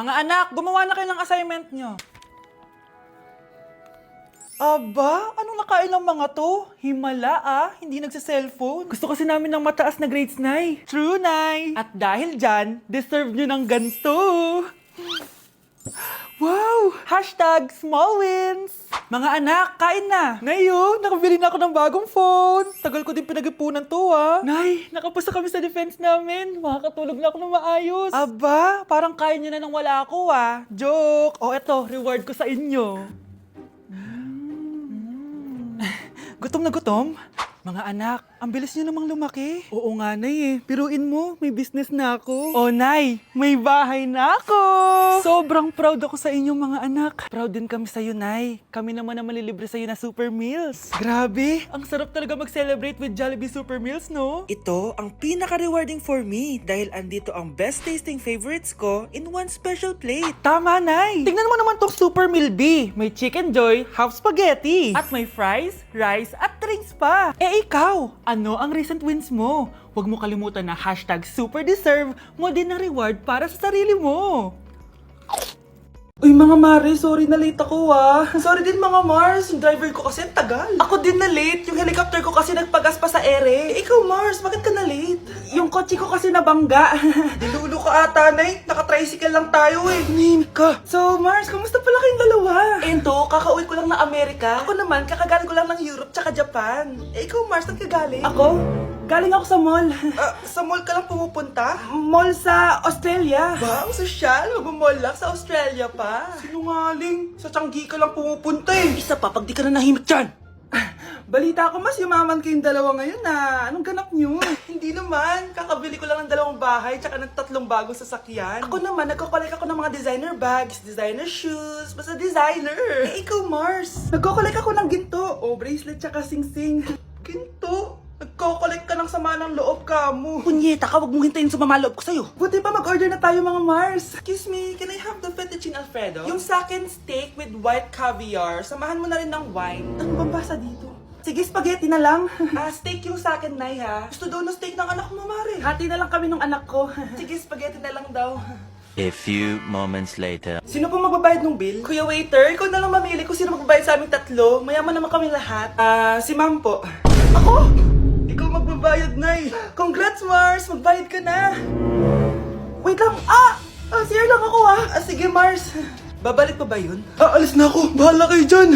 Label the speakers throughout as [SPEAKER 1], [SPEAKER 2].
[SPEAKER 1] Mga anak, gumawa na kayo ng assignment nyo. Aba, anong nakain ng mga to? Himala hindi nagsa-cellphone. Gusto kasi namin ng mataas na grades, Nay. True, Nay. At dahil dyan, deserve nyo ng ganito. Wow! Hashtag small wins! Mga anak, kain na! Ngayon, nakabili na ako ng bagong phone. Tagal ko din pinag-ipunan to, Nay, nakapasa kami sa defense namin. Makakatulog na ako ng maayos. Aba, parang kaya nyo na nang wala ako, Joke! O eto, reward ko sa inyo. Gutom na gutom? Mga anak, ang bilis niyo namang lumaki. Oo nga, Nay Piruin mo, may business na ako. Oh, Nay, may bahay na ako. Sobrang proud ako sa inyo, mga anak. Proud din kami sa'yo, Nay. Kami naman na malilibre sa'yo na Super Meals. Grabe, ang sarap talaga mag-celebrate with Jollibee Super Meals, no? Ito ang pinaka-rewarding for me dahil andito ang best tasting favorites ko in one special plate. Tama, Nay. Tingnan mo naman tong Super Meal B. May Chicken Joy, half spaghetti. At may fries, rice, at drinks pa. Ikaw, ano ang recent wins mo? Huwag mo kalimutan na hashtag superdeserve mo din ng reward para sa sarili mo. Uy mga Mare, sorry na late ako Sorry din mga Mars, yung driver ko kasi ang tagal. Ako din na late, yung helicopter ko kasi nagpagas pa sa ere. Ikaw Mars, bakit ka na late? Yung kotse ko kasi nabangga. Dilulo ka ata, Nay. Naka-tricycle lang tayo Name ka. So Mars, kamusta pala kayong dalawa? Ento, kakauwi ko lang na Amerika. Ako naman, kakagaling ko lang ng Europe tsaka Japan. Ikaw Mars, saan ka galing? Ako? Galing ako sa mall. Sa mall ka lang pumupunta? Mall sa Australia. Wow, sosyal. Mag-mall lang sa Australia pa. Sinungaling. Sa Changi ka lang pumupunta Isa pa, pag di ka na nahimik dyan. Balita ko mas yumaman kayong dalawa ngayon Anong ganap nyo? Hindi naman. Kakabili ko lang ng 2 bahay tsaka ng 3 bagong sasakyan. Ako naman, nagko-collect ako ng mga designer bags, designer shoes, basta designer. Ikaw, Mars. Nagko-collect ako ng ginto. Bracelet tsaka sing-sing. Ginto? Nagko-collect ka ng sama ng loob ka mo. Punyeta ka, wag mong hintayin sumama loob ko sa'yo. Buti pa mag-order na tayo mga Mars. Excuse me, can I have the fettuccine Alfredo? Yung sa akin steak with white caviar. Samahan mo na rin ng wine. Ano bang basa dito? Sige, spaghetti na lang. Steak yung sa akin, Nay Gusto daw na steak ng anak mo, Mare. Hati na lang kami ng anak ko. Sige, spaghetti na lang daw.
[SPEAKER 2] A few moments later.
[SPEAKER 1] Sino pong magbabayad ng bill? Kuya waiter, ikaw na lang mamili kung sino magbabayad sa aming 3. Mayaman naman kami lahat. Si Ma'am po. Ako? Ikaw magbabayad, Nay. Congrats, Mars! Magbayad ka na. Wait lang. Sir lang ako, Sige, Mars. Babalik pa ba yun? Alis na ako. Bahala kayo dyan.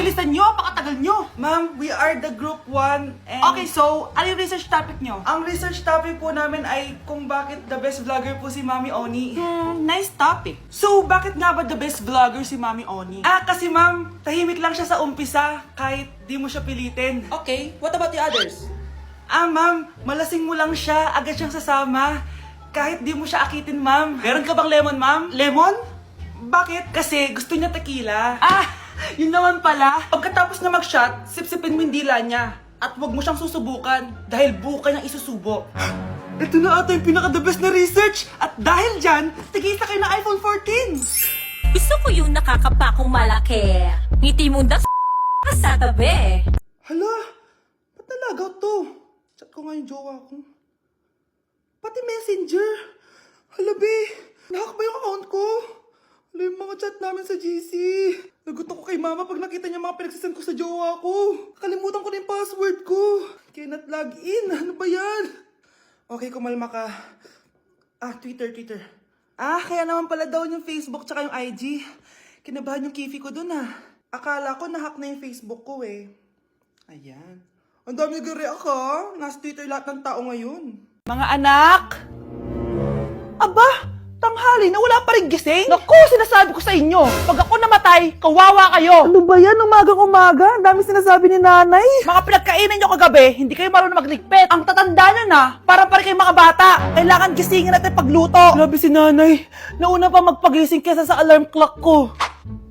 [SPEAKER 1] Bilisan nyo, pakatagal nyo. Ma'am, we are the group 1 and... Okay, so, ano yung research topic nyo? Ang research topic po namin ay kung bakit the best vlogger po si Mami Oni. Nice topic. So, bakit nga ba the best vlogger si Mami Oni? Kasi ma'am, tahimik lang siya sa umpisa kahit di mo siya pilitin. Okay, what about the others? Ma'am, malasing mo lang siya, agad siyang sasama. Kahit di mo siya akitin, ma'am. Meron ka bang lemon, ma'am? Lemon? Bakit? Kasi gusto niya tequila. Yun naman pala. Pagkatapos na mag-shot, sipsipin mo yung dila niya. At huwag mo siyang susubukan dahil buka niyang isusubo. Ito na ata yung pinaka-the best na research. At dahil dyan, tigisa kayo ng iPhone 14.
[SPEAKER 3] Gusto ko yung nakakapakong malaki. Ngiti mo sa tabi.
[SPEAKER 1] Hala, ba't nalagaw to? Chat ko nga yung jowa ko. Pati messenger. Hala, be. Nahack ba yung account ko? Hala, yung mga chat namin sa GC. Nagutom ko kay mama pag nakita niya mga pinagsasend ko sa jowa ko. Kalimutan ko na yung password ko. Cannot log in. Ano ba yan? Okay, kumalma ka. Twitter. Kaya naman pala daw yung Facebook tsaka yung IG. Kinabahan yung kifi ko dun Akala ko nahack na yung Facebook ko Ayan. Ang dami nag-react Nasa Twitter lahat ng tao ngayon. Mga anak! Aba! Tanghali na wala pa rin gising? Naku, sinasabi ko sa inyo, pag ako namatay, kawawa kayo! Ano ba yan? Umagang-umaga? Ang dami sinasabi ni nanay. Mga pinagkainan nyo kagabi, hindi kayo marunong magligpit. Ang tatanda nyo parang pa rin kayong mga bata. Kailangan gisingin natin pagluto. Grabe si nanay. Nauna pa magpagising kesa sa alarm clock ko.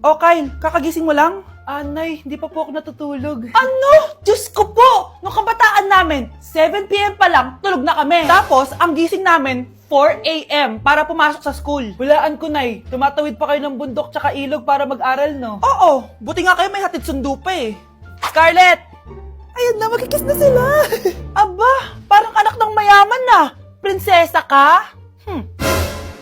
[SPEAKER 1] Okay, kakagising mo lang? Nay, hindi pa po ako natutulog. Ano? Diyos ko po! Nung kabataan namin, 7 p.m. pa lang, tulog na kami. Tapos, ang gising namin, 4 a.m. para pumasok sa school. Hulaan ko, Nay. Tumatawid pa kayo ng bundok tsaka ilog para mag-aral, no? Oo. Buti nga kayo may hatid sundo pa Scarlett! Ayan na, magkikiss na sila. Aba, parang anak ng mayaman Prinsesa ka?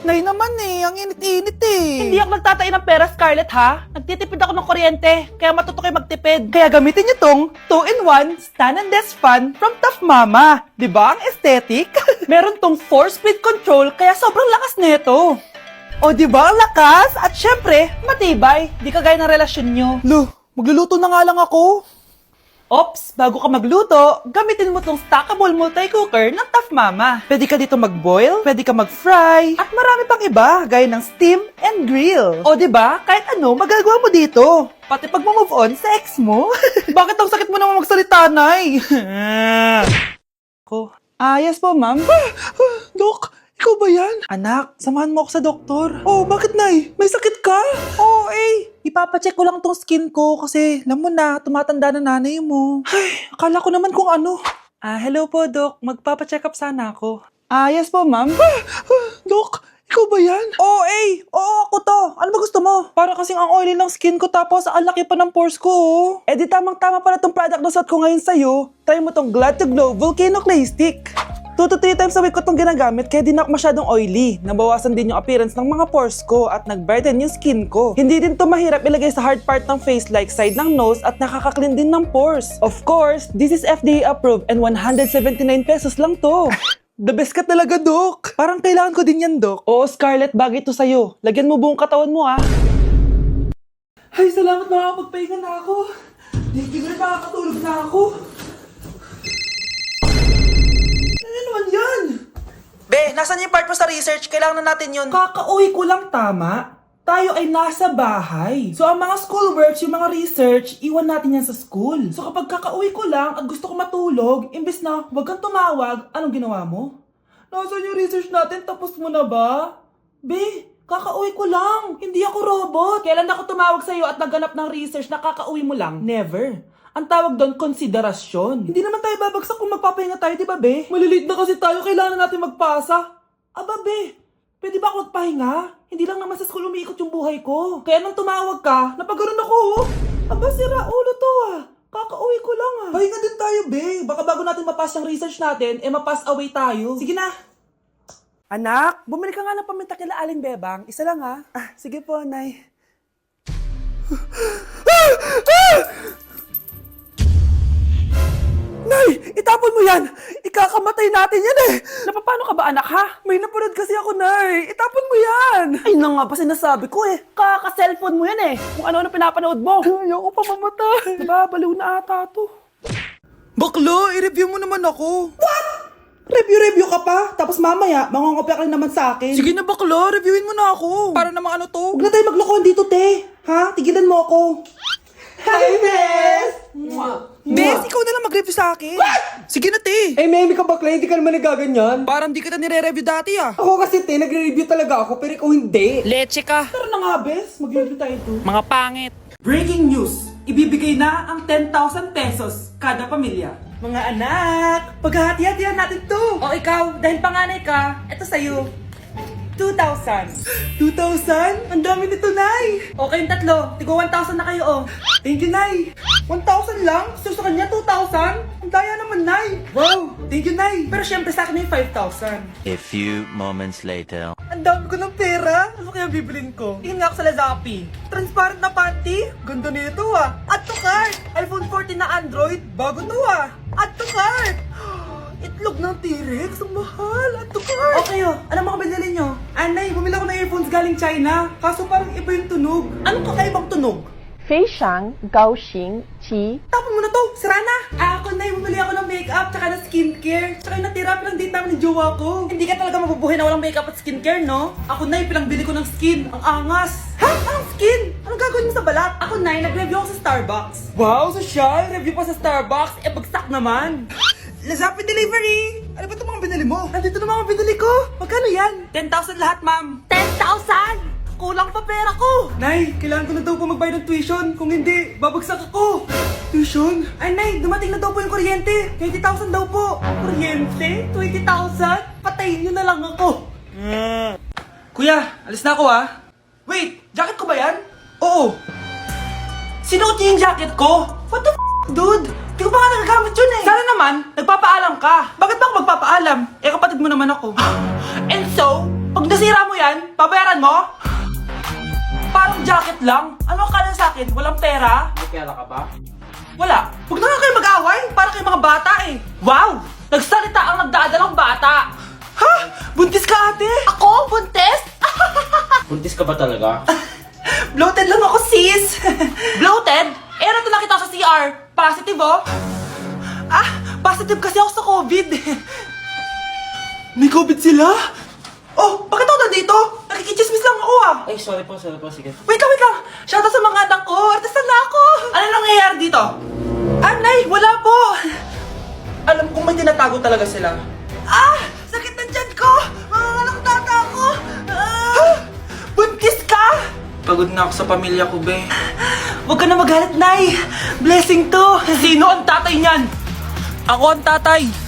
[SPEAKER 1] Nay naman ang init-init Hindi ako nagtatain ng pera, Scarlett, ha? Nagtitipid ako ng kuryente, kaya matuto kayo magtipid. Kaya gamitin niyo tong 2-in-1 Stand and Desk Fan from Tough Mama. Diba ang aesthetic? Meron tong 4-speed control, kaya sobrang lakas nito. O diba ang lakas? At syempre, matibay. Di kagaya ng relasyon nyo. Lo, magluluto na nga lang ako. Ops, bago ka magluto, gamitin mo tong stackable multi-cooker ng Tough Mama. Pwede ka dito mag-boil, pwede ka mag-fry, at marami pang iba, gaya ng steam and grill. O diba, kahit ano, magagawa mo dito. Pati pag move on sa ex mo. Bakit ang sakit mo naman magsalita, Nay? Ko. Yes po, ma'am. Dok, ikaw ba yan? Anak, samahan mo ako sa doktor. Oh, bakit, Nay? May sakit ka? Oo, ipapacheck ko lang tong skin ko kasi, alam mo na, tumatanda na nanay mo. Ay, akala ko naman kung ano. Hello po, Dok. Magpapacheck up sana ako. Yes po, ma'am. Dok, ikaw ba yan? Oo, ako to. Ano ba gusto mo? Para kasing ang oily ng skin ko tapos ang laki pa ng pores ko, di tamang-tama pala tong product na suot ko ngayon sa'yo. Try mo tong Glad to Glow Volcano Clay Stick. 2 to 3 times a week ko itong ginagamit kaya di na ako masyadong oily. Nabawasan din yung appearance ng mga pores ko at nag-brighten yung skin ko. Hindi din to mahirap ilagay sa hard part ng face like side ng nose at nakaka-clean din ng pores. Of course, this is FDA approved and 179 pesos lang to. The best ka talaga, Dok. Parang kailangan ko din yan, Dok. Oo, Scarlett, bagay to sa'yo. Lagyan mo buong katawan mo, Ay, salamat, makakapagpahinga na ako. Hindi ko rin makakatulog na ako. Ano naman yan? Be, nasan yung part mo sa research? Kailangan na natin yun. Kakauwi ko lang, tama? Tayo ay nasa bahay. So, ang mga schoolworks, yung mga research, iwan natin yan sa school. So, kapag kakauwi ko lang at gusto ko matulog, imbes na wag kang tumawag, anong ginawa mo? Nasaan yung research natin? Tapos mo na ba? Be, kakauwi ko lang. Hindi ako robot. Kailan ako tumawag sa'yo at nagganap ng research na kakauwi mo lang? Never. Ang tawag doon, konsiderasyon. Hindi naman tayo babagsak kung magpapahinga tayo, di ba, be? Maliliit na kasi tayo, kailangan natin magpasa. Aba, be, pwede ba ako magpahinga? Hindi lang naman sa school umiikot yung buhay ko. Kaya nang tumawag ka, napagano'n ako, Aba, sira ulo to, Kakauwi ko lang, Pahinga din tayo, be. Baka bago natin mapass yung research natin, mapass away tayo. Sige na. Anak, bumili ka nga ng paminta kila Aling Bebang. Isa lang, sige po, Nay. Nay, itapon mo yan! Ikakamatay natin yan Napapano ka ba, anak, ha? May napanood kasi ako, Nay. Itapon mo yan! Ay, na nga ba sinasabi ko Kaka-cellphone mo yan Kung ano-ano pinapanood mo. Ayoko pa mamatay. Nababaliw na ata to. Baklo, i-review mo naman ako. What? Review ka pa? Tapos mamaya, mangungopia ka rin naman sa akin. Sige na, baklo. Reviewin mo na ako. Para namang ano to? Huwag na tayo maglokohan dito, te. Ha? Tigilan mo ako. Hi, Bes! Bes, ikaw na lang mag-review sa akin. What? Sige na, te.
[SPEAKER 4] Memi ka bakla, hindi ka naman nagaganyan.
[SPEAKER 1] Parang di kita nire-review dati,
[SPEAKER 4] Ako kasi, nagre-review talaga ako, pero ikaw hindi.
[SPEAKER 1] Leche ka. Tara na nga, Bes. Mag-review tayo to. Mga pangit. Breaking news. Ibibigay na ang 10,000 pesos kada pamilya. Mga anak, paghahati-hatihan natin to. O ikaw, dahil panganay ka, eto sa'yo. 2,000. 2,000? Ang dami nito, Nay. Okay, yung tatlo. Tigo 1,000 na kayo, Thank you, Nay. 1,000 lang? So sa kanya, 2,000? Ang daya naman, Nay. Wow, thank you, Nay. Pero syempre sa akin yung 5,000.
[SPEAKER 2] A few moments later.
[SPEAKER 1] Ang dami ko ng pera. Ano kaya bibilin ko? Tingin nga ako sa Lazappi. Transparent na panty? Ganda nito, Add to cart. iPhone 14 na Android? Bago to, Add to cart. Itlog ng T-Rex? Ang mahal. Add to cart. Okay, ano mga binili nyo? Anay, bumili ako ng earphones galing China. Kaso parang iba yung tunog. Anong kakaibang tunog?
[SPEAKER 5] 非常高兴其
[SPEAKER 1] Tapon mo na to! Sira na! Ako na bumili ako ng makeup tsaka ng skincare. Tsaka yung natira lang din namin ng jowa ko. Hindi ka talaga mabubuhay na walang makeup at skincare, no? Ako na pinangbili ko ng skin. Ang angas! Ha? Anong skin? Anong gagawin mo sa balat? Ako na nag-review ako sa Starbucks. Wow, social! Review pa sa Starbucks? Bagsak naman! Lazappi delivery! Ano ba itong mga binili mo? Nandito na mga binili ko! Magkano yan? 10,000 lahat, ma'am.
[SPEAKER 3] 10,000!
[SPEAKER 1] Kulang pa pera ko! Nay, kailangan ko na daw po magbayad ng tuition. Kung hindi, babagsak ako. Tuition? Ay, Nay, dumating na daw po yung kuryente. 20,000 daw po. Kuryente? 20,000? Patayin niyo na lang ako. Kuya, alis na ako, Wait, jacket ko ba yan? Oo. Sinuot niyo yung jacket ko? What the dude? Di ko pa nga nagagamit yun Sana naman, nagpapaalam ka. Bakit ba ako magpapaalam? Kapatid mo naman ako. And so, Pag nasira mo yan, babayaran mo? Parang jacket lang. Ano ka na sa akin? Walang pera?
[SPEAKER 4] May pera ka ba?
[SPEAKER 1] Wala. Huwag na nga kayo mag-away. Para kayo mga bata eh. Wow! Nagsalita ang nagdadalang bata. Ha? Buntis ka ate? Ako? Buntis?
[SPEAKER 4] Buntis ka ba talaga?
[SPEAKER 1] Bloated lang ako sis. Bloated? Eh, nato lang kita sa CR. Positive oh. Ah, positive kasi ako sa COVID. May COVID sila? Oh, bakit ako nandito? Nakikichismis lang ako ah.
[SPEAKER 4] Ay, sorry po, sige.
[SPEAKER 1] Wait lang. Shoutout sa mga anak ko. Artista na ako. Ano nangyayari dito? Anay, wala po. Alam kong may tinatago talaga sila. Ah! Sakit na dyan ko! Mga tata ako! Ah! Buntis ka! Pagod na ako sa pamilya ko, be. Huwag ka na magalit, Nay. Blessing to. Sino ang tatay niyan? Ako ang tatay.